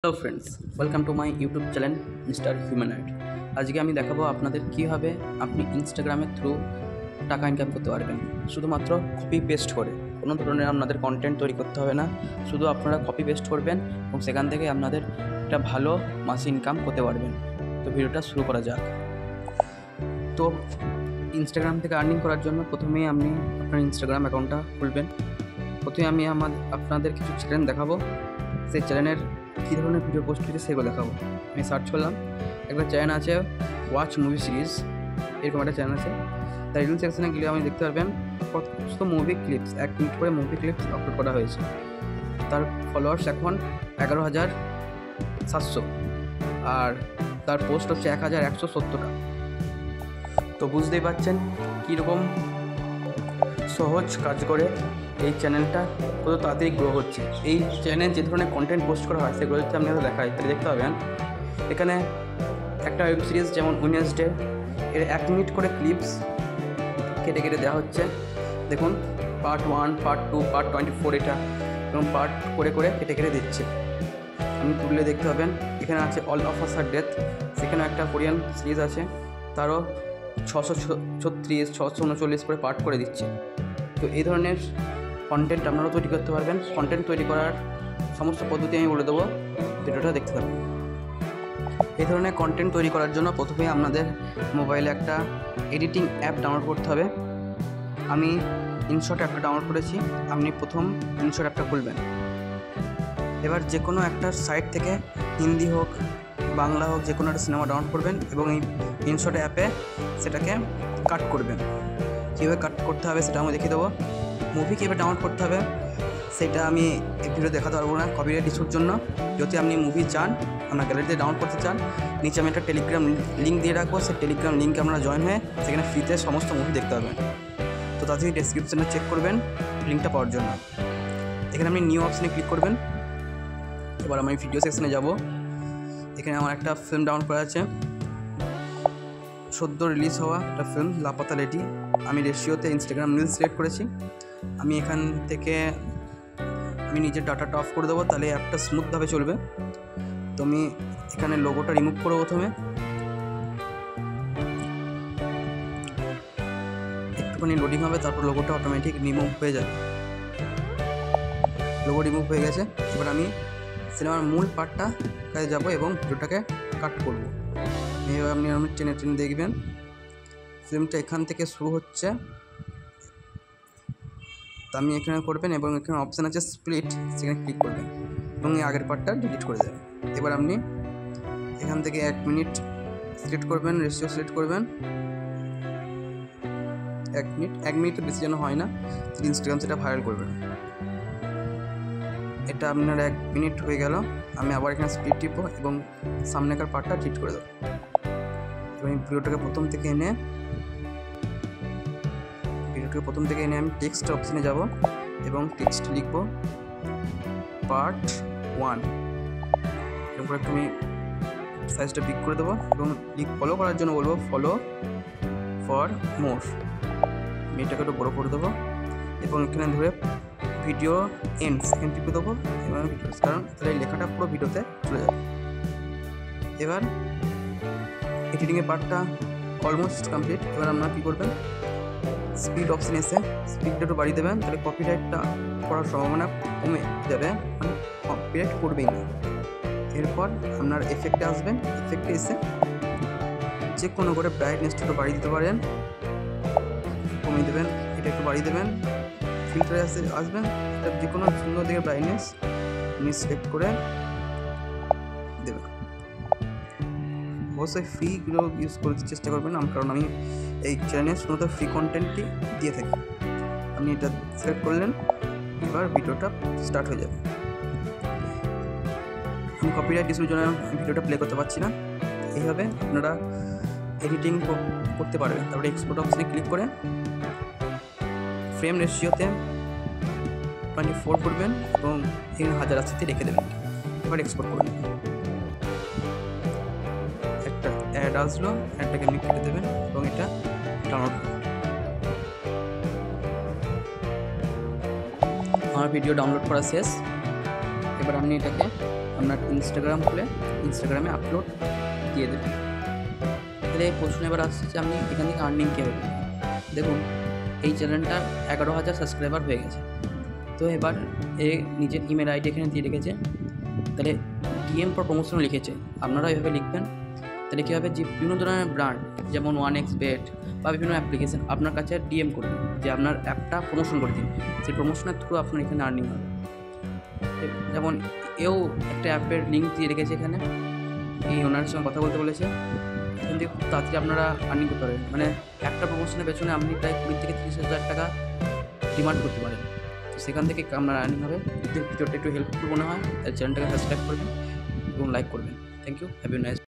Hello friends, welcome to my YouTube channel mister humanoid. আজকে আমি দেখাবো আপনাদের কীভাবে আপনি ইনস্টাগ্রামের থ্রু টাকা ইনকাম করতে পারবেন শুধুমাত্র কপি পেস্ট করে। কোনো ধরনের আপনাদের কন্টেন্ট তৈরি করতে হবে না, শুধু আপনারা কপি পেস্ট করবেন এবং সেখান থেকে আপনাদের একটা ভালো মাসে ইনকাম করতে পারবেন। তো ভিডিওটা শুরু করা যাক। তো ইনস্টাগ্রাম থেকে আর্নিং করার জন্য প্রথমেই আপনি আপনার ইনস্টাগ্রাম অ্যাকাউন্টটা খুলবেন। প্রথমে আমি আপনাদের কিছু চ্যানেল দেখাবো, সেই চ্যানেলের কী ধরনের ভিডিও পোস্ট হয়েছে সেগুলো দেখাবো। আমি সার্চ করলাম, একটা চ্যানেল আছে ওয়াচ মুভি সিরিজ, এরকম একটা চ্যানেল আছে। তার রিল সেকশনে গেলে আপনি দেখতে পারবেন কত মুভি ক্লিপস, 1 মিনিট করে মুভি ক্লিপস আপলোড করা হয়েছে। তার ফলোয়ার্স এখন 11,700 আর তার পোস্ট হচ্ছে 1,170টা। তো বুঝতেই পারছেন কীরকম সহজ কাজ করে এই চ্যানেলটা কত তাড়াতাড়ি গ্রো হচ্ছে। এই চ্যানেলে যে ধরনের কন্টেন্ট পোস্ট করা হয় সেগুলো হচ্ছে আপনারা দেখায়, তাহলে দেখতে পাবেন এখানে একটা ওয়েব সিরিজ যেমন ওয়েডনেসডে, এর 1 মিনিট করে ক্লিপস কেটে কেটে দেওয়া হচ্ছে। দেখুন পার্ট 1, পার্ট 2, পার্ট 24, এটা এবং পার্ট করে করে কেটে কেটে দিচ্ছে। আপনি তুললে দেখতে পাবেন এখানে আছে all of us are dead, সেখানে একটা কোরিয়ান সিরিজ আছে, তারও 636, 639 করে পার্ট করে দিচ্ছে। তো এই ধরনের কন্টেন্ট আপনারাও তৈরি করতে পারবেন। কন্টেন্ট তৈরি করার সমস্ত পদ্ধতি আমি বলে দেবো, ভিডিওটা দেখতে থাকুন। এই ধরনের কন্টেন্ট তৈরি করার জন্য প্রথমে আপনাদের মোবাইলে একটা এডিটিং অ্যাপ ডাউনলোড করতে হবে। আমি ইনশট অ্যাপটা ডাউনলোড করেছি, আপনি প্রথম ইনশট অ্যাপটা খুলবেন। এবার যে কোনো একটা সাইট থেকে হিন্দি হোক বাংলা হোক যে কোনো একটা সিনেমা ডাউনলোড করবেন এবং এই ইনশট অ্যাপে সেটাকে কাট করবেন। কীভাবে কাট করতে হবে সেটা আমি দেখিয়ে দেবো। মুভি কীভাবে ডাউনলোড করতে হবে সেটা আমি এই ভিডিও দেখাতে পারবো না কপিরাইট ইস্যুর জন্য। যদি আপনি মুভি চান, আপনার গ্যালারিতে ডাউনলোড করতে চান, নিচে আমি একটা টেলিগ্রাম লিঙ্ক দিয়ে রাখবো, সেই টেলিগ্রাম লিঙ্কে আপনারা জয়েন হয়ে সেখানে ফ্রিতে সমস্ত মুভি দেখতে পাবেন। তো তাড়াতাড়ি ডেসক্রিপশানে চেক করবেন লিঙ্কটা পাওয়ার জন্য। এখানে আপনি নিউ অপশানে ক্লিক করবেন। এবার আমি ভিডিও সেকশনে যাব। এখানে আমার একটা ফিল্ম ডাউনলোড করা আছে, সদ্য রিলিজ হওয়া একটা ফিল্ম লাপাতা লেডি। আমি রেশিওতে ইনস্টাগ্রাম রিলস সিলেক্ট করেছি। আমি এখান থেকে নিজের ডাটাটা অফ করে দেবো, তাহলে অ্যাপটা স্মুথভাবে চলবে। তো আমি এখানে লোগোটা রিমুভ করবো। প্রথমে একটুখানি লোডিং হবে, তারপর লোগোটা অটোমেটিক রিমুভ হয়ে যাবে। লোগো রিমুভ হয়ে গেছে। এবার আমি সিনেমার মূল পার্টটা কাজে যাবো এবং ভিডিওটাকে কাট করবো। এইভাবে আপনি টেনে টেনে দেখবেন ফিল্মটা এখান থেকে শুরু হচ্ছে। তো আপনি এখানে করবেন এবং এখানে অপশান আছে স্প্লিট, সেখানে ক্লিক করবেন এবং এই আগের পার্টটা ডিলিট করে দেবেন। এবার আপনি এখান থেকে 1 মিনিট সিলেক্ট করবেন, রেশিও সিলেক্ট করবেন। 1 মিনিট তো বেশি যেন হয় না, ইনস্টাগ্রাম সেটা ভাইরাল করবেন। এটা আপনার 1 মিনিট হয়ে গেল। আমি আবার এখানে স্প্লিট টিপব এবং সামনেকার পার্টটা ডিলিট করে দেবো। এবং ভিডিওটাকে প্রথম থেকে এনে আমি টেক্সট অপশানে যাব এবং টেক্সট লিখব পার্ট 1। এরপর একটু আমি সাইজটা পিক করে দেবো এবং ফলো করার জন্য বলবো ফলো ফর মোর। আমি এটাকে একটু বড়ো করে দেবো এবং এখানে ধরে ভিডিও এন্ডস এখানে টিপে দেবো এবং কারণ তাহলে লেখাটা পুরো ভিডিওতে চলে যাবে। এবার এডিটিংয়ের পার্টটা অলমোস্ট কমপ্লিট। এবার আপনারা কী করবেন, স্পিড অপশানে এসে স্পিডটা একটু বাড়িয়ে দেবেন, তাহলে কপিরাইটটা করার সম্ভাবনা কমে যাবে, মানে কপিরাইট করবেই না। এরপর আপনার এফেক্টে আসবেন, এফেক্টে এসে যে কোনো করে ব্রাইটনেসটা একটু বাড়িয়ে দিতে পারেন, কমিয়ে দেবেন, এটা একটু বাড়িয়ে দেবেন। ফিল্টারে আসবেন, এটা যে কোনো সুন্দর দিকে ব্রাইটনেস আপনি সিলেক্ট করে দেবেন। অবশ্যই ফ্রিগুলো ইউজ করতে চেষ্টা করবেন, কারণ আমি এই চ্যানেলে শুধুমাত্র ফ্রি কন্টেন্টই দিয়ে থাকি। আপনি এটা সিলেক্ট করলেন, এবার ভিডিওটা স্টার্ট হয়ে যাবে। আমি কপিরাইট ইস্যুর জন্য ভিডিওটা প্লে করতে পারছি না। এইভাবে আপনারা এডিটিং করতে পারবেন। তারপরে এক্সপোর্ট অপশানে ক্লিক করে ফ্রেম রেশিওতে 24 করবেন এবং এখানে 1080 রেখে দেবেন। এবার এক্সপোর্ট করে নেবেন। একটা অ্যাড আসলো, অ্যাডটাকে আপনি কেটে দেবেন এবং এটা ডাউনলোড করবেন। আমার ভিডিও ডাউনলোড করা শেষ। এবার আপনি এটাকে আপনার ইনস্টাগ্রাম খুলে ইনস্টাগ্রামে আপলোড দিয়ে দেবেন। তাহলে এই প্রশ্ন এবার আসছে যে আপনি এখান থেকে আর্নিং কীভাবে করবেন। দেখুন, এই চ্যানেলটার 11,000 সাবস্ক্রাইবার হয়ে গেছে। তো এবার নিজের ইমেল আইডি এখানে দিয়ে রেখেছে। তাহলে ডিএম ফর প্রমোশন লিখেছে, আপনারা এভাবে লিখবেন। তাহলে কী হবে, যে বিভিন্ন ধরনের ব্র্যান্ড যেমন 1xBet বা বিভিন্ন অ্যাপ্লিকেশান আপনার কাছে ডিএম করবে যে আপনার অ্যাপটা প্রমোশন করে দিন। সেই প্রমোশনের থ্রু আপনার এখানে আর্নিং হবে। যেমন এও একটা অ্যাপের লিঙ্ক দিয়ে রেখেছে এখানে, এই ওনারের সঙ্গে কথা বলতে বলেছে। এখান থেকে খুব তাড়াতাড়ি আপনারা আর্নিং করতে পারেন। মানে একটা প্রমোশনের পেছনে আপনি প্রায় 20 থেকে 30,000 টাকা ডিমান্ড করতে পারেন। তো সেখান থেকে আপনার আর্নিং হবে। যদি ভিডিওটা একটু হেল্পফুল মনে হয় তাহলে চ্যানেলটাকে সাবস্ক্রাইব করবেন এবং লাইক করবেন। Thank you, have a nice.